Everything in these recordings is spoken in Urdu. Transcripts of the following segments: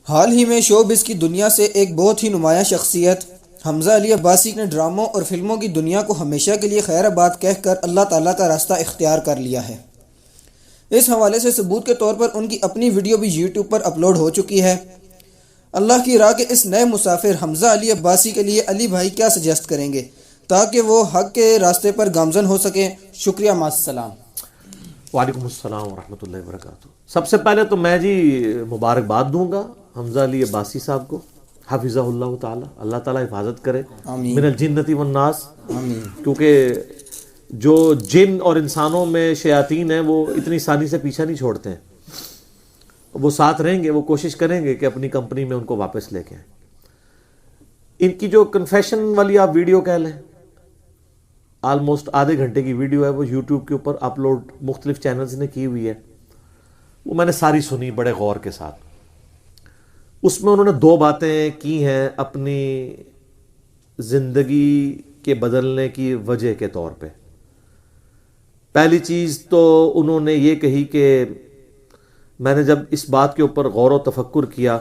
حال ہی میں شوبز کی دنیا سے ایک بہت ہی نمایاں شخصیت حمزہ علی عباسی نے ڈراموں اور فلموں کی دنیا کو ہمیشہ کے لیے خیر آباد کہہ کر اللہ تعالیٰ کا راستہ اختیار کر لیا ہے۔ اس حوالے سے ثبوت کے طور پر ان کی اپنی ویڈیو بھی یوٹیوب پر اپلوڈ ہو چکی ہے۔ اللہ کی راہ کے اس نئے مسافر حمزہ علی عباسی کے لیے علی بھائی کیا سجیسٹ کریں گے تاکہ وہ حق کے راستے پر گامزن ہو سکیں؟ شکریہ، مع السلام۔ وعلیکم السلام ورحمۃ اللہ وبرکاتہ۔ سب سے پہلے تو میں مبارکباد دوں گا حمزہ علی عباسی صاحب کو، حفظہ اللہ تعالی، اللہ تعالیٰ حفاظت کرے آمین۔ من الجنۃ والناس، آمین۔ کیونکہ جو جن اور انسانوں میں شیاطین ہیں وہ اتنی آسانی سے پیچھا نہیں چھوڑتے ہیں، وہ ساتھ رہیں گے، وہ کوشش کریں گے کہ اپنی کمپنی میں ان کو واپس لے کے آئیں۔ ان کی جو کنفیشن والی آپ ویڈیو کہہ لیں، آلموسٹ آدھے گھنٹے کی ویڈیو ہے، وہ یوٹیوب کے اوپر اپلوڈ مختلف چینلز نے کی ہوئی ہے، وہ میں نے ساری سنی بڑے غور کے ساتھ۔ اس میں انہوں نے دو باتیں کی ہیں اپنی زندگی کے بدلنے کی وجہ کے طور پہ۔ پہلی چیز تو انہوں نے یہ کہی کہ میں نے جب اس بات کے اوپر غور و تفکر کیا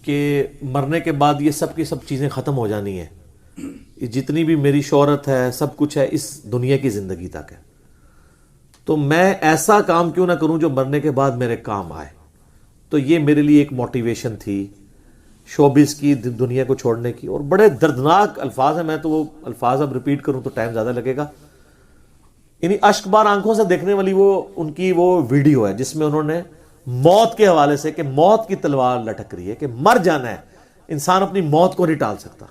کہ مرنے کے بعد یہ سب کی سب چیزیں ختم ہو جانی ہیں، جتنی بھی میری شہرت ہے، سب کچھ ہے، اس دنیا کی زندگی تک ہے، تو میں ایسا کام کیوں نہ کروں جو مرنے کے بعد میرے کام آئے۔ تو یہ میرے لیے ایک موٹیویشن تھی شوبز کی دنیا کو چھوڑنے کی، اور بڑے دردناک الفاظ ہیں، میں تو وہ الفاظ اب ریپیٹ کروں تو ٹائم زیادہ لگے گا۔ یعنی اشک بار آنکھوں سے دیکھنے والی وہ ان کی وہ ویڈیو ہے جس میں انہوں نے موت کے حوالے سے کہ موت کی تلوار لٹک رہی ہے، کہ مر جانا ہے، انسان اپنی موت کو نہیں ٹال سکتا۔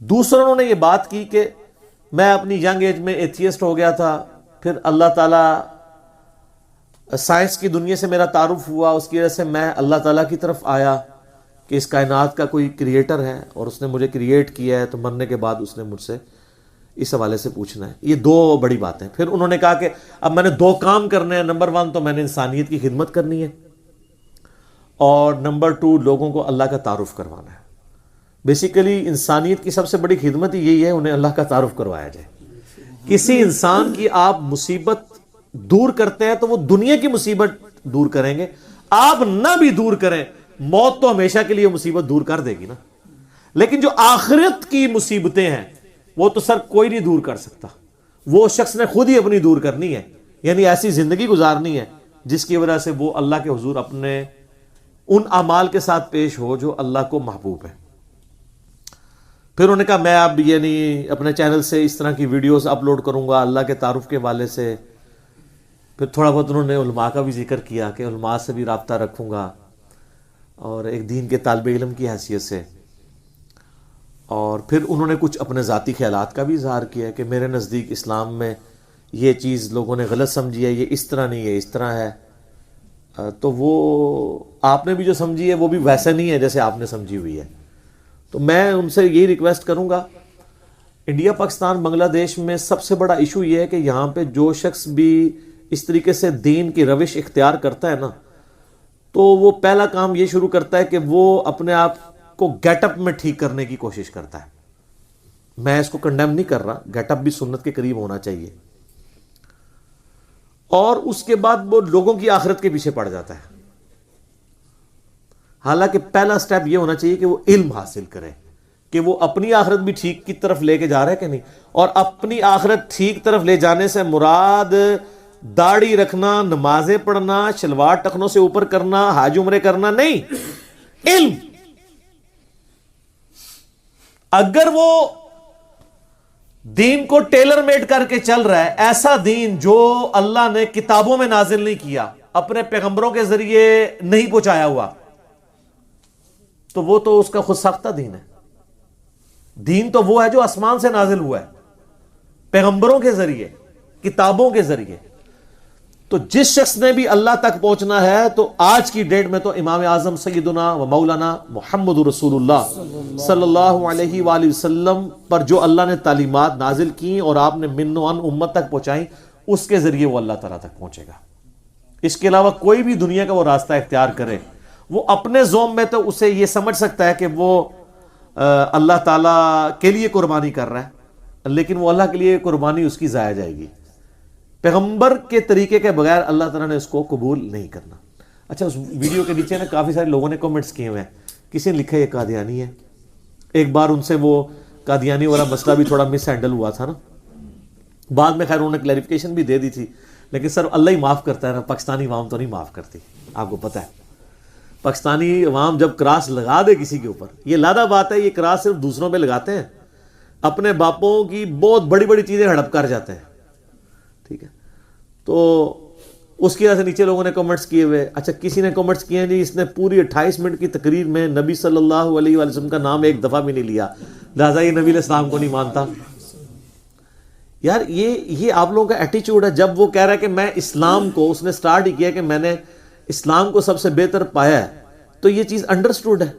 دوسرا انہوں نے یہ بات کی کہ میں اپنی ینگ ایج میں ایتھیسٹ ہو گیا تھا، پھر اللہ تعالیٰ سائنس کی دنیا سے میرا تعارف ہوا، اس کی وجہ سے میں اللہ تعالیٰ کی طرف آیا کہ اس کائنات کا کوئی کریٹر ہے اور اس نے مجھے کریٹ کیا ہے، تو مرنے کے بعد اس نے مجھ سے اس حوالے سے پوچھنا ہے۔ یہ دو بڑی باتیں۔ پھر انہوں نے کہا کہ اب میں نے دو کام کرنے ہیں، نمبر 1 تو میں نے انسانیت کی خدمت کرنی ہے، اور نمبر 2 لوگوں کو اللہ کا تعارف کروانا ہے۔ بیسیکلی انسانیت کی سب سے بڑی خدمت ہی یہی ہے، انہیں اللہ کا تعارف کروایا جائے۔ کسی انسان کی آپ مصیبت دور کرتے ہیں تو وہ دنیا کی مصیبت دور کریں گے، آپ نہ بھی دور کریں، موت تو ہمیشہ کے لیے مصیبت دور کر دے گی نا، لیکن جو آخرت کی مصیبتیں ہیں وہ تو سر کوئی نہیں دور کر سکتا، وہ شخص نے خود ہی اپنی دور کرنی ہے، یعنی ایسی زندگی گزارنی ہے جس کی وجہ سے وہ اللہ کے حضور اپنے ان اعمال کے ساتھ پیش ہو جو اللہ کو محبوب ہے۔ پھر انہوں نے کہا میں اب اپنے چینل سے اس طرح کی ویڈیوز اپلوڈ کروں گا اللہ کے تعارف کے حوالے سے۔ پھر تھوڑا بہت انہوں نے علماء کا بھی ذکر کیا کہ علماء سے بھی رابطہ رکھوں گا، اور ایک دین کے طالب علم کی حیثیت سے۔ اور پھر انہوں نے کچھ اپنے ذاتی خیالات کا بھی اظہار کیا کہ میرے نزدیک اسلام میں یہ چیز لوگوں نے غلط سمجھی ہے، یہ اس طرح نہیں ہے، اس طرح ہے، تو وہ آپ نے بھی جو سمجھی ہے وہ بھی ویسا نہیں ہے جیسے آپ نے سمجھی ہوئی ہے۔ تو میں ان سے یہی ریکویسٹ کروں گا، انڈیا پاکستان بنگلہ دیش میں سب سے بڑا ایشو یہ ہے کہ یہاں پہ جو شخص بھی اس طریقے سے دین کی روش اختیار کرتا ہے نا، تو وہ پہلا کام یہ شروع کرتا ہے کہ وہ اپنے آپ کو گیٹ اپ میں ٹھیک کرنے کی کوشش کرتا ہے۔ میں اس کو کنڈیم نہیں کر رہا، گیٹ اپ بھی سنت کے قریب ہونا چاہیے، اور اس کے بعد وہ لوگوں کی آخرت کے پیچھے پڑ جاتا ہے۔ حالانکہ پہلا سٹیپ یہ ہونا چاہیے کہ وہ علم حاصل کرے کہ وہ اپنی آخرت بھی ٹھیک کی طرف لے کے جا رہا ہے کہ نہیں، اور اپنی آخرت ٹھیک طرف لے جانے سے مراد داڑھی رکھنا، نمازیں پڑھنا، شلوار ٹخنوں سے اوپر کرنا، حج عمرے کرنا نہیں، علم۔ اگر وہ دین کو ٹیلر میڈ کر کے چل رہا ہے، ایسا دین جو اللہ نے کتابوں میں نازل نہیں کیا، اپنے پیغمبروں کے ذریعے نہیں پہنچایا ہوا، تو وہ تو اس کا خود ساختہ دین ہے۔ دین تو وہ ہے جو آسمان سے نازل ہوا ہے، پیغمبروں کے ذریعے، کتابوں کے ذریعے۔ تو جس شخص نے بھی اللہ تک پہنچنا ہے، تو آج کی ڈیٹ میں تو امام اعظم سیدنا و مولانا محمد رسول اللہ صلی اللہ علیہ وآلہ وسلم پر جو اللہ نے تعلیمات نازل کی اور آپ نے من و ان امت تک پہنچائیں، اس کے ذریعے وہ اللہ تعالیٰ تک پہنچے گا۔ اس کے علاوہ کوئی بھی دنیا کا وہ راستہ اختیار کرے، وہ اپنے زوم میں تو اسے یہ سمجھ سکتا ہے کہ وہ اللہ تعالیٰ کے لیے قربانی کر رہا ہے، لیکن وہ اللہ کے لیے قربانی اس کی ضائع جائے گی۔ پیغمبر کے طریقے کے بغیر اللہ تعالیٰ نے اس کو قبول نہیں کرنا۔ اچھا اس ویڈیو کے نیچے نا کافی سارے لوگوں نے کمنٹس کیے ہوئے ہیں. کسی نے لکھا ہے یہ قادیانی ہے. ایک بار ان سے وہ قادیانی والا مسئلہ بھی تھوڑا مس ہینڈل ہوا تھا نا, بعد میں خیر انہوں نے کلیریفیکیشن بھی دے دی تھی, لیکن سر اللہ ہی معاف کرتا ہے نا, پاکستانی عوام تو نہیں معاف کرتی, آپ کو پتہ ہے. پاکستانی عوام جب کراس لگا دے کسی کے اوپر, یہ لادہ بات ہے, یہ کراس صرف دوسروں پہ لگاتے ہیں, اپنے باپوں کی بہت بڑی بڑی چیزیں ہڑپ کر جاتے ہیں, ٹھیک ہے. تو اس کی وجہ سے نیچے لوگوں نے کمنٹس کیے ہوئے. اچھا کسی نے کمنٹس کیے ہیں جی اس نے پوری 28 منٹ کی تقریر میں نبی صلی اللہ علیہ وآلہ وسلم کا نام ایک دفعہ بھی نہیں لیا, لہٰذا یہ نبی علیہ السلام کو نہیں مانتا. یار یہ آپ لوگوں کا ایٹیچیوڈ ہے. جب وہ کہہ رہا ہے کہ میں اسلام کو, اس نے سٹارٹ ہی کیا کہ میں نے اسلام کو سب سے بہتر پایا ہے, تو یہ چیز انڈرسٹوڈ ہے.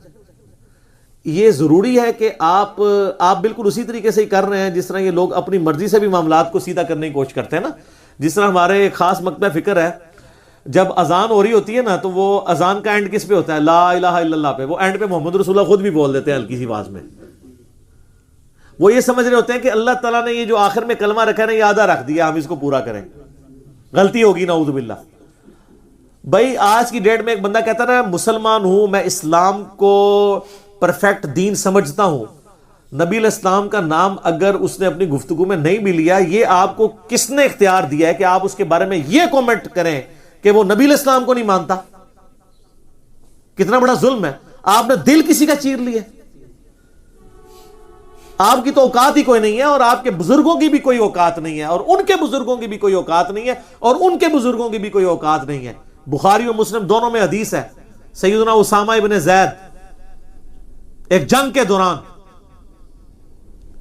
یہ ضروری ہے کہ آپ بالکل اسی طریقے سے ہی کر رہے ہیں جس طرح یہ لوگ اپنی مرضی سے بھی معاملات کو سیدھا کرنے کی کوشش کرتے ہیں نا. جس طرح ہمارے ایک خاص مکتبہ فکر ہے, جب اذان ہو رہی ہوتی ہے نا تو وہ اذان کا اینڈ کس پہ ہوتا ہے؟ لا الہ الا اللہ پہ. وہ اینڈ پہ محمد رسول اللہ خود بھی بول دیتے ہیں ہلکی سی آواز میں. وہ یہ سمجھ رہے ہوتے ہیں کہ اللہ تعالیٰ نے یہ جو آخر میں کلمہ رکھا ہے نا یہ آدھا رکھ دیا, ہم اس کو پورا کریں, غلطی ہوگی نعوذ باللہ. بھائی آج کی ڈیٹ میں ایک بندہ کہتا ہے نا مسلمان ہوں, میں اسلام کو پرفیکٹ دین سمجھتا ہوں, نبی علیہ السلام کا نام اگر اس نے اپنی گفتگو میں نہیں بھی لیا, یہ آپ کو کس نے اختیار دیا ہے کہ آپ اس کے بارے میں یہ کومنٹ کریں کہ وہ نبی علیہ السلام کو نہیں مانتا؟ کتنا بڑا ظلم ہے. آپ نے دل کسی کا چیر لیا, آپ کی تو اوقات ہی کوئی نہیں ہے, اور آپ کے بزرگوں کی بھی کوئی اوقات نہیں ہے, اور ان کے بزرگوں کی بھی کوئی اوقات نہیں ہے, اور ان کے بزرگوں کی بھی کوئی اوقات نہیں ہے. بخاری و مسلم دونوں میں حدیث ہے, سیدنا اسامہ ابن زید ایک جنگ کے دوران,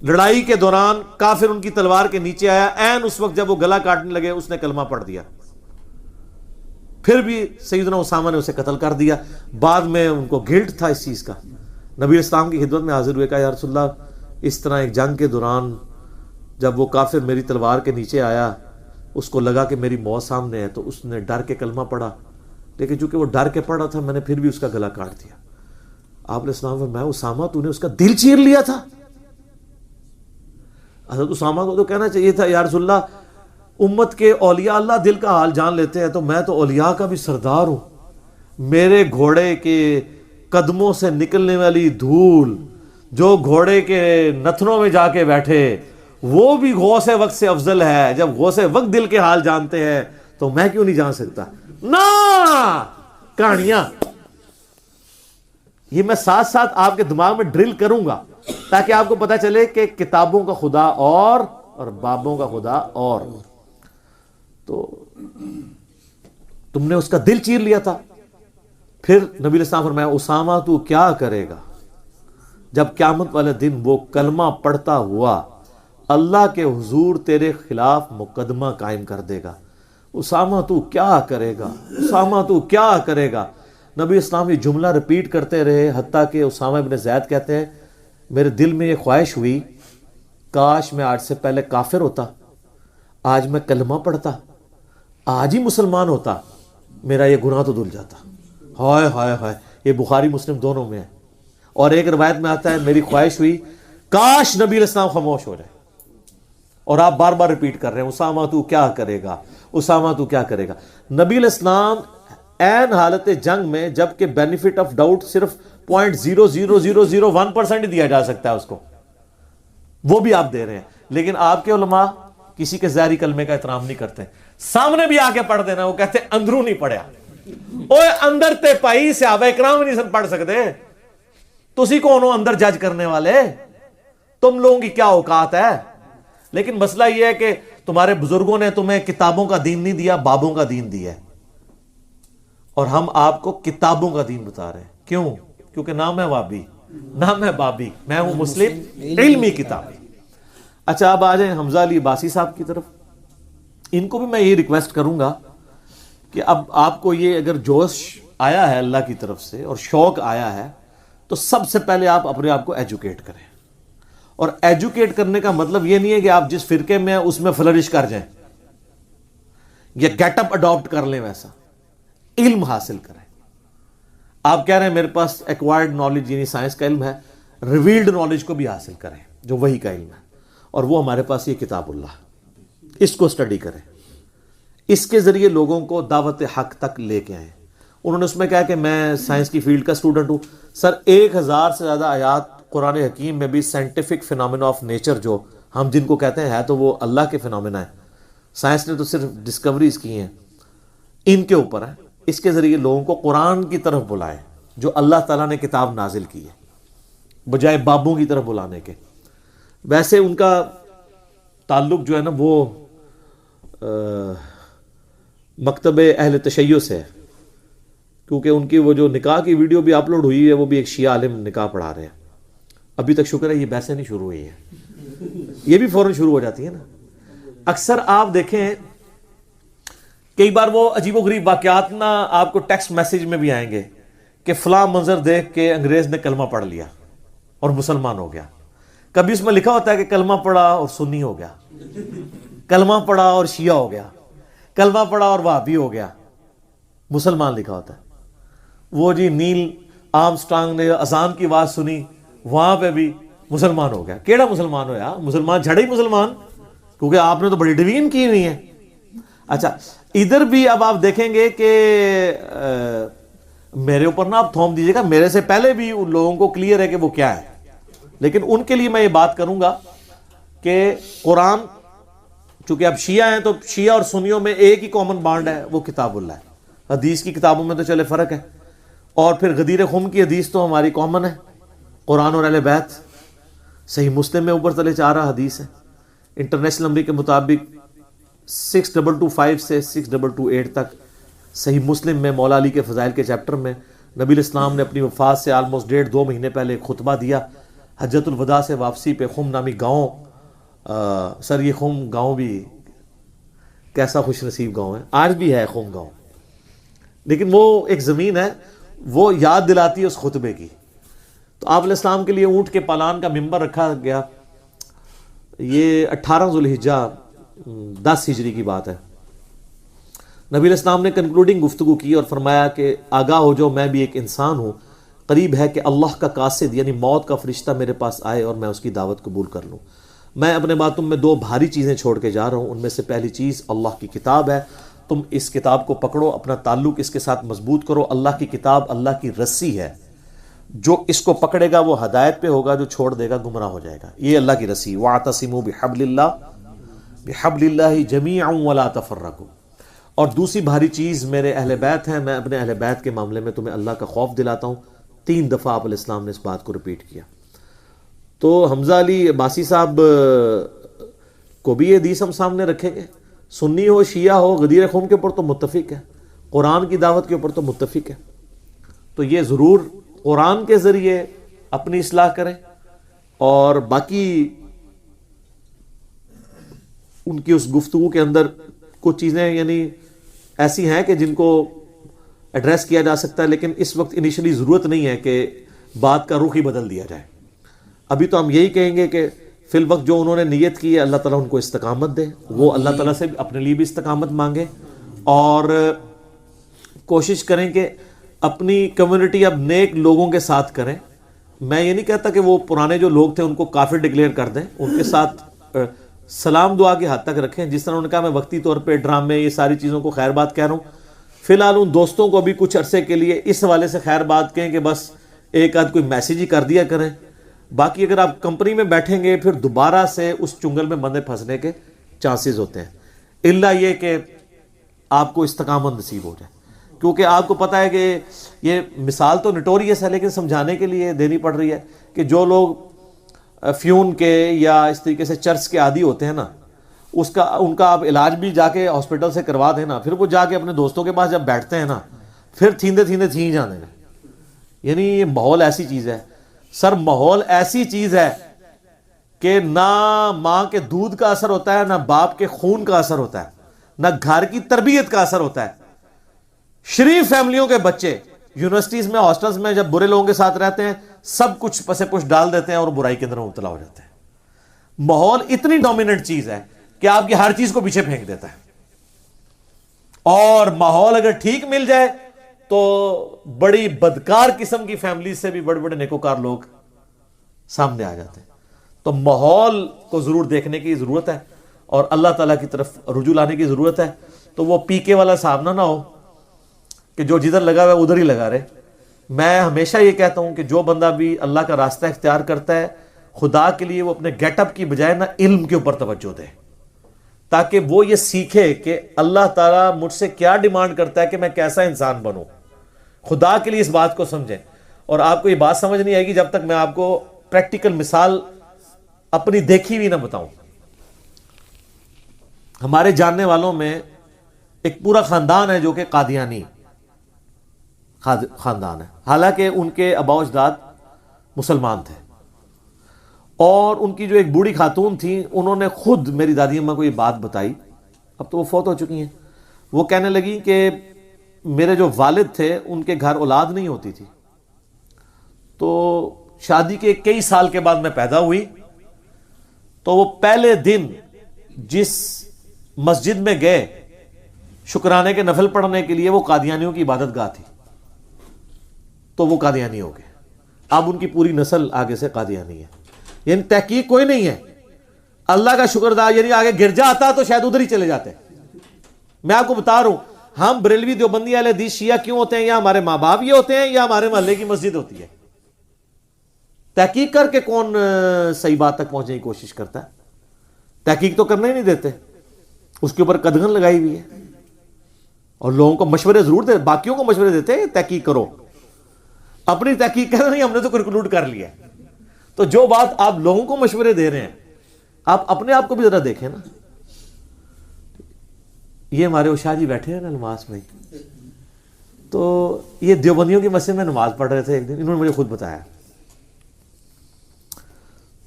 لڑائی کے دوران کافر ان کی تلوار کے نیچے آیا, عین اس وقت جب وہ گلا کاٹنے لگے اس نے کلمہ پڑھ دیا, پھر بھی سیدنا اسامہ نے اسے قتل کر دیا. بعد میں ان کو گلٹ تھا اس چیز کا, نبی علیہ السلام کی خدمت میں حاضر ہوئے, کہا یا رسول اللہ اس طرح ایک جنگ کے دوران جب وہ کافر میری تلوار کے نیچے آیا, اس کو لگا کہ میری موت سامنے ہے, تو اس نے ڈر کے کلمہ پڑھا, لیکن چونکہ وہ ڈر کے پڑھا تھا میں نے پھر بھی اس کا گلا کاٹ دیا. آپ علیہ السلام میں اسامہ تو نے اس کا دل چیر لیا تھا. حضرت اسامہ کو تو کہنا چاہیے تھا یا رسول اللہ امت کے اولیاء اللہ دل کا حال جان لیتے ہیں, تو میں تو اولیاء کا بھی سردار ہوں, میرے گھوڑے کے قدموں سے نکلنے والی دھول جو گھوڑے کے نتنوں میں جا کے بیٹھے وہ بھی غوث وقت سے افضل ہے. جب غوث وقت دل کے حال جانتے ہیں تو میں کیوں نہیں جان سکتا؟ نا کہانیاں یہ میں ساتھ ساتھ آپ کے دماغ میں ڈرل کروں گا تاکہ آپ کو پتا چلے کہ کتابوں کا خدا اور بابوں کا خدا اور. تو تم نے اس کا دل چیر لیا تھا. پھر نبی علیہ السلام فرمایا اسامہ تو کیا کرے گا جب قیامت والے دن وہ کلمہ پڑھتا ہوا اللہ کے حضور تیرے خلاف مقدمہ قائم کر دے گا. اسامہ تو کیا کرے گا, اسامہ تو کیا کرے گا. نبی اسلام یہ جملہ رپیٹ کرتے رہے حتیٰ کہ اسامہ ابن زید کہتے ہیں میرے دل میں یہ خواہش ہوئی کاش میں آج سے پہلے کافر ہوتا, آج میں کلمہ پڑھتا, آج ہی مسلمان ہوتا, میرا یہ گناہ تو دھل جاتا. ہائے ہائے ہائے, یہ بخاری مسلم دونوں میں ہے. اور ایک روایت میں آتا ہے میری خواہش ہوئی کاش نبی علیہ السلام خاموش ہو جائے, اور آپ بار بار ریپیٹ کر رہے ہیں اسامہ تو کیا کرے گا, اسامہ تو کیا کرے گا. نبی علیہ السلام این حالت جنگ میں جبکہ بینیفٹ آف ڈاؤٹ صرف 0.00001% ہی دیا جا سکتا ہے اس کو, وہ بھی آپ دے رہے ہیں, لیکن آپ کے علماء کسی کے ظاہری کلمے کا احترام نہیں کرتے. سامنے بھی آ کے پڑھ دینا, وہ کہتے اندروں نہیں پڑھیا. اوے اندر تے پائی صحابہ اکرام نہیں سن پڑھ سکتے, تسی کون ہو اندر جج کرنے والے, تم لوگوں کی کیا اوقات ہے. لیکن مسئلہ یہ ہے کہ تمہارے بزرگوں نے تمہیں کتابوں کا دین نہیں دیا, بابوں کا دین دیا ہے, اور ہم آپ کو کتابوں کا دین بتا رہے ہیں. کیوں؟ کیونکہ نام ہے وابی, نام ہے بابی, میں ہوں مسلم علمی کتابی. اچھا اب آ جائیں حمزہ علی عباسی صاحب کی طرف. ان کو بھی میں یہ ریکویسٹ کروں گا کہ اب آپ کو یہ اگر جوش آیا ہے اللہ کی طرف سے اور شوق آیا ہے تو سب سے پہلے آپ اپنے آپ کو ایجوکیٹ کریں. اور ایجوکیٹ کرنے کا مطلب یہ نہیں ہے کہ آپ جس فرقے میں ہیں اس میں فلرش کر جائیں یا گیٹ اپ اڈاپٹ کر لیں, ویسا علم حاصل کریں. آپ کہہ رہے ہیں میرے پاس ایکوائرڈ نالج یعنی سائنس کا علم ہے, ریویلڈ نالج کو بھی حاصل کریں جو وہی کا علم ہے, اور وہ ہمارے پاس یہ کتاب اللہ, اس کو اسٹڈی کریں. اس کے ذریعے لوگوں کو دعوت حق تک لے کے آئیں, انہوں نے اس میں کہا کہ میں سائنس کی فیلڈ کا اسٹوڈنٹ ہوں. سر 1000 سے زیادہ آیات قرآن حکیم میں بھی سائنٹیفک فینومینا آف نیچر جو ہم جن کو کہتے ہیں ہے تو وہ اللہ کے فینومینا ہے, سائنس نے تو صرف ڈسکوریز کی ہیں, ان کے اوپر ہے. اس کے ذریعے لوگوں کو قرآن کی طرف بلائے جو اللہ تعالیٰ نے کتاب نازل کی ہے, بجائے بابوں کی طرف بلانے کے. ویسے ان کا تعلق جو ہے نا وہ مکتب اہل تشیع سے ہے, کیونکہ ان کی وہ جو نکاح کی ویڈیو بھی اپلوڈ ہوئی ہے وہ بھی ایک شیعہ عالم نکاح پڑھا رہے ہیں. ابھی تک شکر ہے یہ بحثیں نہیں شروع ہوئی ہیں, یہ بھی فوراً شروع ہو جاتی ہے نا. اکثر آپ دیکھیں کئی بار وہ عجیب و غریب واقعات نا آپ کو ٹیکسٹ میسج میں بھی آئیں گے کہ فلاں منظر دیکھ کے انگریز نے کلمہ پڑھ لیا اور مسلمان ہو گیا. کبھی اس میں لکھا ہوتا ہے کہ کلمہ پڑھا اور سنی ہو گیا, کلمہ پڑھا اور شیعہ ہو گیا, کلمہ پڑھا اور وہابی ہو گیا, مسلمان لکھا ہوتا ہے. وہ جی نیل آرمسٹرانگ نے اذان کی آواز سنی وہاں پہ بھی مسلمان ہو گیا. کیڑا مسلمان ہو یا مسلمان جھڑے ہی مسلمان, کیونکہ آپ نے تو بڑی ڈوین کی ہوئی ہے. اچھا ادھر بھی اب آپ دیکھیں گے کہ میرے اوپر نا آپ تھوم دیجیے گا, میرے سے پہلے بھی ان لوگوں کو کلیئر ہے کہ وہ کیا ہے, لیکن ان کے لیے میں یہ بات کروں گا کہ قرآن چونکہ اب شیعہ ہیں تو شیعہ اور سنیوں میں ایک ہی کامن بانڈ ہے, وہ کتاب اللہ ہے. حدیث کی کتابوں میں تو چلے فرق ہے, اور پھر غدیر خم کی حدیث تو ہماری کامن ہے, قرآن اور اہل بیت. صحیح مسلم میں اوپر تلے 4 حدیث ہے, انٹرنیشنل نمبر کے مطابق 6225 سے 6228 تک. صحیح مسلم میں مولا علی کے فضائل کے چیپٹر میں نبی الاسلام نے اپنی وفات سے آلموسٹ 1.5-2 مہینے پہلے ایک خطبہ دیا حجت الوداع سے واپسی پہ. خم نامی گاؤں, سر یہ خم گاؤں بھی کیسا خوش نصیب گاؤں ہے, آج بھی ہے خم گاؤں, لیکن وہ ایک زمین ہے وہ یاد دلاتی ہے اس خطبے کی. تو آپ علیہ السلام کے لیے اونٹ کے پالان کا ممبر رکھا گیا. یہ 18 ذوالحجہ 10 ہجری کی بات ہے. نبی علیہ السلام نے کنکلوڈنگ گفتگو کی اور فرمایا کہ آگاہ ہو جو میں بھی ایک انسان ہوں, قریب ہے کہ اللہ کا قاصد یعنی موت کا فرشتہ میرے پاس آئے اور میں اس کی دعوت قبول کر لوں. میں اپنے باتوں میں 2 بھاری چیزیں چھوڑ کے جا رہا ہوں. ان میں سے پہلی چیز اللہ کی کتاب ہے, تم اس کتاب کو پکڑو, اپنا تعلق اس کے ساتھ مضبوط کرو. اللہ کی کتاب اللہ کی رسی ہے, جو اس کو پکڑے گا وہ ہدایت پہ ہوگا, جو چھوڑ دے گا گمراہ ہو جائے گا. یہ اللہ کی رسی. وَاعْتَصِمُوا بِحَبْلِ اللَّهِ جَمِيعًا وَلَا تَفَرَّقُوا. اور دوسری بھاری چیز میرے اہل بیت ہیں, میں اپنے اہل بیت کے معاملے میں تمہیں اللہ کا خوف دلاتا ہوں. 3 دفعہ آپ علیہ السلام نے اس بات کو ریپیٹ کیا. تو حمزہ علی عباسی صاحب کو بھی یہ حدیث ہم سامنے رکھیں گے, سنی ہو شیعہ ہو, غدیر خم کے اوپر تو متفق ہے, قرآن کی دعوت کے اوپر تو متفق ہے. تو یہ ضرور قرآن کے ذریعے اپنی اصلاح کریں, اور باقی ان کی اس گفتگو کے اندر کچھ چیزیں یعنی ایسی ہیں کہ جن کو ایڈریس کیا جا سکتا ہے, لیکن اس وقت انیشلی ضرورت نہیں ہے کہ بات کا رخ ہی بدل دیا جائے. ابھی تو ہم یہی کہیں گے کہ فی الوقت جو انہوں نے نیت کی ہے اللہ تعالیٰ ان کو استقامت دے, وہ اللہ تعالیٰ سے اپنے لیے بھی استقامت مانگے, اور کوشش کریں کہ اپنی کمیونٹی اب نیک لوگوں کے ساتھ کریں. میں یہ نہیں کہتا کہ وہ پرانے جو لوگ تھے ان کو کافر ڈکلیئر کر دیں, ان کے ساتھ سلام دعا کی حد تک رکھیں. جس طرح انہوں نے کہا میں وقتی طور پہ ڈرامے یہ ساری چیزوں کو خیر بات کہہ رہا ہوں, فی الحال ان دوستوں کو بھی کچھ عرصے کے لیے اس حوالے سے خیر بات کہیں کہ بس ایک آدھ کوئی میسیج ہی کر دیا کریں. باقی اگر آپ کمپنی میں بیٹھیں گے پھر دوبارہ سے اس چنگل میں بندے پھنسنے کے چانسز ہوتے ہیں, الا یہ کہ آپ کو استقامت نصیب ہو جائے. کیونکہ آپ کو پتہ ہے کہ یہ مثال تو نٹوریس ہے لیکن سمجھانے کے لیے دینی پڑ رہی ہے کہ جو لوگ فیون کے یا اس طریقے سے چرس کے عادی ہوتے ہیں نا, ان کا آپ علاج بھی جا کے ہاسپٹل سے کروا دیں نا, پھر وہ جا کے اپنے دوستوں کے پاس جب بیٹھتے ہیں نا پھر تھیندے تھیں جانے گا. یعنی یہ ماحول ایسی چیز ہے سر, ماحول ایسی چیز ہے کہ نہ ماں کے دودھ کا اثر ہوتا ہے, نہ باپ کے خون کا اثر ہوتا ہے, نہ گھر کی تربیت کا اثر ہوتا ہے. شریف فیملیوں کے بچے یونیورسٹیز میں ہاسٹلز میں جب برے لوگوں کے ساتھ رہتے ہیں سب کچھ پسے پش ڈال دیتے ہیں اور برائی کے اندر مبتلا ہو جاتے ہیں. ماحول اتنی ڈومیننٹ چیز ہے کہ آپ کی ہر چیز کو پیچھے پھینک دیتا ہے, اور ماحول اگر ٹھیک مل جائے تو بڑی بدکار قسم کی فیملی سے بھی بڑے بڑے نیکوکار لوگ سامنے آ جاتے ہیں. تو ماحول کو ضرور دیکھنے کی ضرورت ہے اور اللہ تعالیٰ کی طرف رجوع لانے کی ضرورت ہے. تو وہ پی کے والا صاحب نہ ہو کہ جو جدھر لگا ہوا ہے ادھر ہی لگا رہے. میں ہمیشہ یہ کہتا ہوں کہ جو بندہ بھی اللہ کا راستہ اختیار کرتا ہے خدا کے لیے وہ اپنے گیٹ اپ کی بجائے نا علم کے اوپر توجہ دے, تاکہ وہ یہ سیکھے کہ اللہ تعالیٰ مجھ سے کیا ڈیمانڈ کرتا ہے کہ میں کیسا انسان بنوں. خدا کے لیے اس بات کو سمجھیں. اور آپ کو یہ بات سمجھ نہیں آئے گی جب تک میں آپ کو پریکٹیکل مثال اپنی دیکھی ہوئی نہ بتاؤں. ہمارے جاننے والوں میں ایک پورا خاندان ہے جو کہ قادیانی خاندان ہے, حالانکہ ان کے آباء و اجداد مسلمان تھے. اور ان کی جو ایک بوڑھی خاتون تھی, انہوں نے خود میری دادی اماں کو یہ بات بتائی, اب تو وہ فوت ہو چکی ہیں. وہ کہنے لگی کہ میرے جو والد تھے ان کے گھر اولاد نہیں ہوتی تھی, تو شادی کے کئی سال کے بعد میں پیدا ہوئی, تو وہ پہلے دن جس مسجد میں گئے شکرانے کے نفل پڑھنے کے لیے وہ قادیانیوں کی عبادت گاہ تھی, تو وہ قادیانی ہو گئے. اب ان کی پوری نسل آگے سے قادیانی ہے. یعنی تحقیق کوئی نہیں ہے, اللہ کا شکر ادا. یعنی آگے گرجا آتا تو شاید ادھر ہی چلے جاتے. میں آپ کو بتا رہا ہوں, ہم بریلوی دیوبندی اہل حدیث شیعہ کیوں ہوتے ہیں, یا ہمارے ماں باپ یہ ہوتے ہیں یا ہمارے محلے کی مسجد ہوتی ہے. تحقیق کر کے کون صحیح بات تک پہنچنے کی کوشش کرتا ہے؟ تحقیق تو کرنا ہی نہیں دیتے, اس کے اوپر قدغن لگائی ہوئی ہے. اور لوگوں کو مشورے ضرور دے, باقیوں کو مشورے دیتے ہیں تحقیق کرو, اپنی تحقیق کہتے نہیں ہم نے تو کنکلوڈ کر لیا. تو جو بات آپ لوگوں کو مشورے دے رہے ہیں آپ اپنے آپ کو بھی ذرا دیکھیں نا. یہ ہمارے اوشا جی بیٹھے ہیں نا نماز میں, تو یہ دیوبندیوں کی مسجد میں نماز پڑھ رہے تھے ایک دن, انہوں نے مجھے خود بتایا.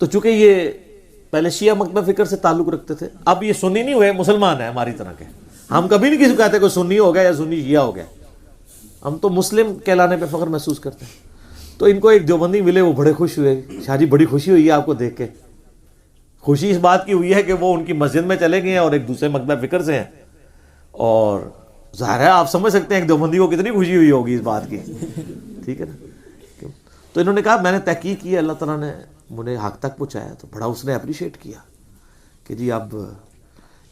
تو چونکہ یہ پہلے شیعہ مکتبہ فکر سے تعلق رکھتے تھے, اب یہ سنی نہیں ہوئے, مسلمان ہیں ہماری طرح کے. ہم کبھی نہیں کسی کو کہتے کوئی سنی ہو گیا یا سنی شیعہ ہو گیا, ہم تو مسلم کہلانے پہ فخر محسوس کرتے ہیں. تو ان کو ایک دیوبندی ملے, وہ بڑے خوش ہوئے. شاہ جی بڑی خوشی ہوئی ہے آپ کو دیکھ کے. خوشی اس بات کی ہوئی ہے کہ وہ ان کی مسجد میں چلے گئے ہیں اور ایک دوسرے مکتبہ فکر سے ہیں, اور ظاہر ہے آپ سمجھ سکتے ہیں ایک دیوبندی کو کتنی خوشی ہوئی ہوگی اس بات کی, ٹھیک ہے نا. تو انہوں نے کہا میں نے تحقیق کی, اللہ تعالیٰ نے مجھے حق تک پہنچایا, تو بڑا اس نے اپریشیٹ کیا کہ جی اب,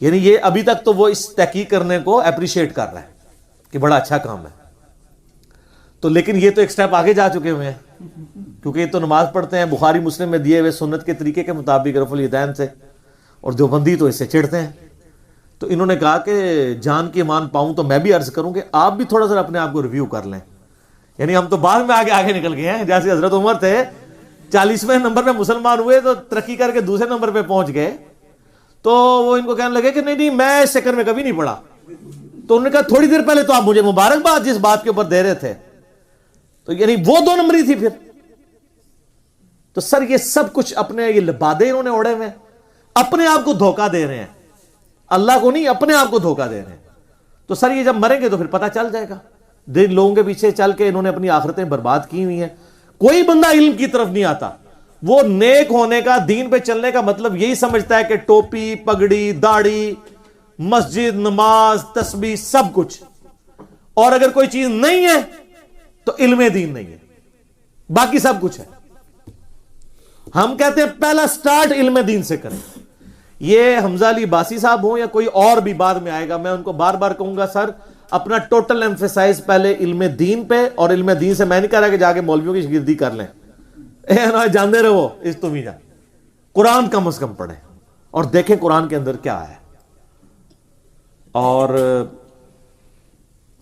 یعنی یہ ابھی تک تو وہ اس تحقیق کرنے کو اپریشیٹ کر رہا ہے کہ بڑا اچھا کام ہے. تو لیکن یہ تو ایک سٹیپ آگے جا چکے ہوئے ہیں, کیونکہ یہ تو نماز پڑھتے ہیں بخاری مسلم میں دیے ہوئے سنت کے طریقے کے مطابق رفع الیدین سے, اور دیوبندی تو اس سے چڑھتے ہیں. تو انہوں نے کہا کہ جان کی امان پاؤں تو میں بھی عرض کروں کہ آپ بھی تھوڑا سا اپنے آپ کو ریویو کر لیں. یعنی ہم تو بعد میں آگے نکل گئے ہیں, جیسے حضرت عمر تھے 40ویں نمبر پہ مسلمان ہوئے تو ترقی کر کے دوسرے نمبر پہ پہنچ گئے, تو وہ ان کو کہنے لگے کہ نہیں میں اس چکر میں کبھی نہیں پڑا. تو انہوں نے کہا تھوڑی دیر پہلے تو آپ مجھے مبارکباد جس بات کے اوپر دے رہے تھے, تو یعنی وہ 2 نمبری تھی پھر. تو سر یہ سب کچھ اپنے یہ لبادے انہوں نے اوڑے ہوئے, اپنے آپ کو دھوکہ دے رہے ہیں, اللہ کو نہیں اپنے آپ کو دھوکہ دے رہے ہیں. تو سر یہ جب مریں گے تو پھر پتہ چل جائے گا. دن لوگوں کے پیچھے چل کے انہوں نے اپنی آخرتیں برباد کی ہوئی ہیں. کوئی بندہ علم کی طرف نہیں آتا, وہ نیک ہونے کا, دین پہ چلنے کا مطلب یہی سمجھتا ہے کہ ٹوپی, پگڑی, داڑھی, مسجد, نماز, تسبیح, سب کچھ. اور اگر کوئی چیز نہیں ہے تو علم دین نہیں ہے, باقی سب کچھ ہے. ہم کہتے ہیں پہلا سٹارٹ علم دین سے کریں. یہ حمزہ علی باسی صاحب ہوں یا کوئی اور بھی بعد میں آئے گا, میں ان کو بار بار کہوں گا سر اپنا ٹوٹل ایمفیسائز پہلے علم دین پہ, اور علم دین سے میں نہیں کہہ رہا کہ جا کے مولویوں کی شاگردی کر لیں, جانتے رہو اس تم ہی جان. قرآن کم از کم پڑھیں اور دیکھیں قرآن کے اندر کیا ہے. اور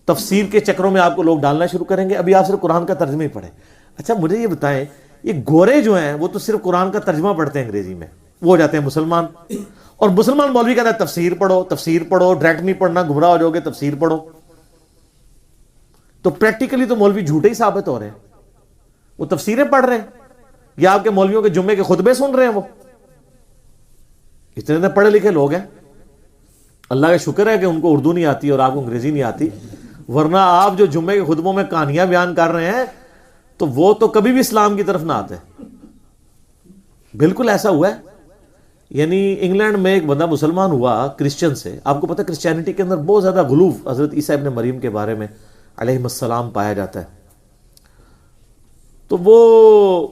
تفسیر کے چکروں میں آپ کو لوگ ڈالنا شروع کریں گے, ابھی آپ صرف قرآن کا ترجمہ ہی پڑھیں. اچھا مجھے یہ بتائیں, یہ گورے جو ہیں وہ تو صرف قرآن کا ترجمہ پڑھتے ہیں انگریزی میں, وہ ہو جاتے ہیں مسلمان, اور مسلمان مولوی کہتا ہے تفسیر پڑھو, تفسیر پڑھو, ڈائریکٹ نہیں پڑھنا گمراہ ہو جاؤ گے, تفسیر پڑھو. تو پریکٹیکلی تو مولوی جھوٹے ہی ثابت ہو رہے ہیں. وہ تفسیریں پڑھ رہے ہیں یا آپ کے مولویوں کے جمعے کے خطبے سن رہے ہیں. وہ اتنے پڑھے لکھے لوگ ہیں, اللہ کا شکر ہے کہ ان کو اردو نہیں آتی اور آپ کو انگریزی نہیں آتی, ورنہ آپ جو جمعے کے خطبوں میں کہانیاں بیان کر رہے ہیں تو وہ تو کبھی بھی اسلام کی طرف نہ آتے. بالکل ایسا ہوا ہے. یعنی انگلینڈ میں ایک بندہ مسلمان ہوا کرسچن سے. آپ کو پتہ ہے کرسچینٹی کے اندر بہت زیادہ غلوف حضرت عیسیٰ ابن مریم کے بارے میں علیہ السلام پایا جاتا ہے. تو وہ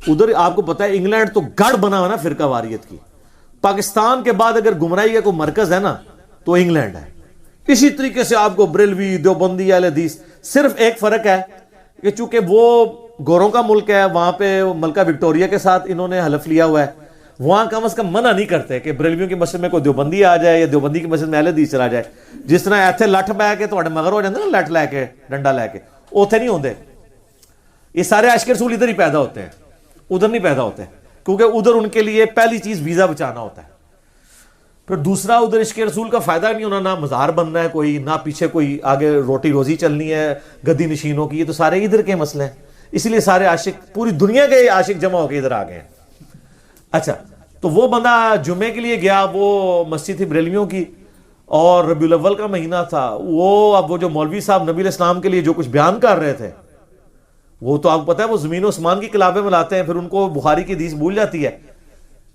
ادھر آپ کو پتہ ہے انگلینڈ تو گڑھ بنا ہوا نا فرقہ واریت کی. پاکستان کے بعد اگر گمراہی کا کوئی مرکز ہے نا تو انگلینڈ ہے, اسی طریقے سے آپ کو بریلوی، دیوبندی، اہل حدیث، صرف ایک فرق ہے کہ چونکہ وہ گوروں کا ملک ہے، وہاں پہ ملکہ وکٹوریا کے ساتھ انہوں نے حلف لیا ہوا ہے، وہاں کم از کم منع نہیں کرتے کہ بریلویوں کی مسجد میں کوئی دیوبندی آ جائے یا دیوبندی کی مسجد میں اہل حدیث چلا جائے. جس طرح ایتھے لٹھ بہ کے تھوڑے مگر ہو جاتے نا، لٹھ لے کے، ڈنڈا لے کے، اوتھے نہیں ہوندے. یہ سارے عاشق رسول ادھر ہی پیدا ہوتے ہیں، ادھر نہیں پیدا ہوتے، کیونکہ ادھر ان کے لیے پہلی چیز ویزا بچانا ہوتا ہے. پھر دوسرا ادھر عشق رسول کا فائدہ نہیں ہونا، نہ مزار بننا ہے کوئی، نہ پیچھے کوئی آگے روٹی روزی چلنی ہے گدی نشینوں کی. یہ تو سارے ادھر کے مسئلے ہیں، اس لیے سارے عاشق، پوری دنیا کے عاشق جمع ہو کے ادھر آ گئے ہیں. اچھا، تو وہ بندہ جمعے کے لیے گیا، وہ مسجد تھی بریلویوں کی، اور ربیع الاول کا مہینہ تھا. اب وہ جو مولوی صاحب نبی علیہ السلام کے لیے جو کچھ بیان کر رہے تھے، وہ تو آپ کو پتا ہے وہ زمین و اسمان کی کلابیں ملاتے ہیں. پھر ان کو بخاری کی حدیث بھول جاتی ہے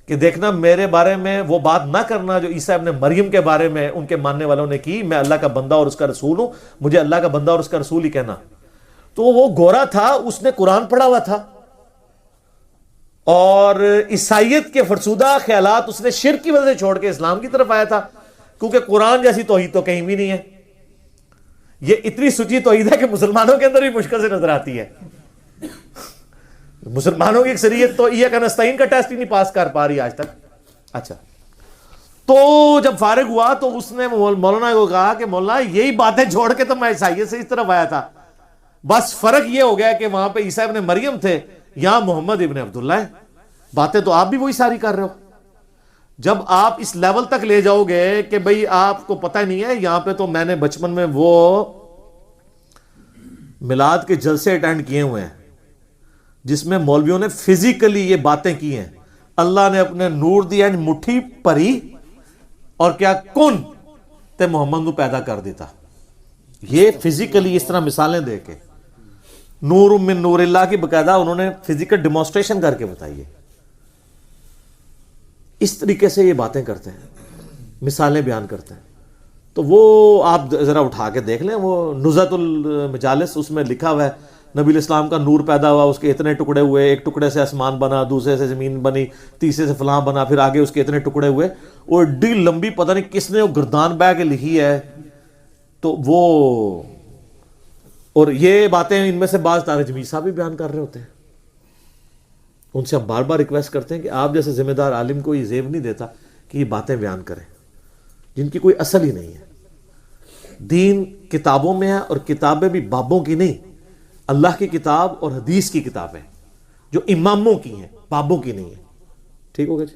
کہ دیکھنا میرے بارے میں وہ بات نہ کرنا جو عیسیٰ ابن مریم کے بارے میں ان کے ماننے والوں نے کی. میں اللہ کا بندہ اور اس کا رسول ہوں، مجھے اللہ کا بندہ اور اس کا رسول ہی کہنا. تو وہ گورا تھا، اس نے قرآن پڑھا ہوا تھا، اور عیسائیت کے فرسودہ خیالات اس نے شرک کی وجہ سے چھوڑ کے اسلام کی طرف آیا تھا، کیونکہ قرآن جیسی توحید تو کہیں بھی نہیں ہے. یہ اتنی سچی توحید ہے کہ مسلمانوں کے اندر بھی مشکل سے نظر آتی ہے. مسلمانوں کی اکثریت تو ایاک نستعین کا ٹیسٹ ہی نہیں پاس کر پا رہی آج تک. اچھا، تو جب فارغ ہوا تو اس نے مولانا کو کہا کہ مولانا یہی باتیں چھوڑ کے تو میں عیسائیت سے اس طرف آیا تھا، بس فرق یہ ہو گیا کہ وہاں پہ عیسیٰ ابن مریم تھے، یہاں محمد ابن عبداللہ ہے. باتیں تو آپ بھی وہی ساری کر رہے ہو. جب آپ اس لیول تک لے جاؤ گے کہ بھئی آپ کو پتہ نہیں ہے، یہاں پہ تو میں نے بچپن میں وہ میلاد کے جلسے اٹینڈ کیے ہوئے ہیں جس میں مولویوں نے فزیکلی یہ باتیں کی ہیں. اللہ نے اپنے نور دی مٹھی پری اور کیا کن تے محمد کو پیدا کر دیتا. یہ فزیکلی اس طرح مثالیں دے کے نور من نور اللہ کی باقاعدہ انہوں نے فزیکل ڈیمونسٹریشن کر کے بتائی ہے. اس طریقے سے یہ باتیں کرتے ہیں، مثالیں بیان کرتے ہیں. تو وہ آپ ذرا اٹھا کے دیکھ لیں، وہ نزہۃ المجالس، اس میں لکھا ہوا ہے نبی علیہ السلام کا نور پیدا ہوا، اس کے اتنے ٹکڑے ہوئے، ایک ٹکڑے سے آسمان بنا، دوسرے سے زمین بنی، تیسرے سے فلاں بنا، پھر آگے اس کے اتنے ٹکڑے ہوئے. اور ڈی لمبی پتہ نہیں کس نے وہ گردان بہ کے لکھی ہے. تو وہ اور یہ باتیں ان میں سے بعض طارق جمیل صاحب بھی بیان کر رہے ہوتے ہیں. ان سے ہم بار بار ریکویسٹ کرتے ہیں کہ آپ جیسے ذمہ دار عالم کو یہ زیب نہیں دیتا کہ یہ باتیں بیان کریں جن کی کوئی اصل ہی نہیں ہے. دین کتابوں میں ہے، اور کتابیں بھی بابوں کی نہیں، اللہ کی کتاب اور حدیث کی کتابیں جو اماموں کی ہیں، بابوں کی نہیں ہے. ٹھیک ہوگا جی؟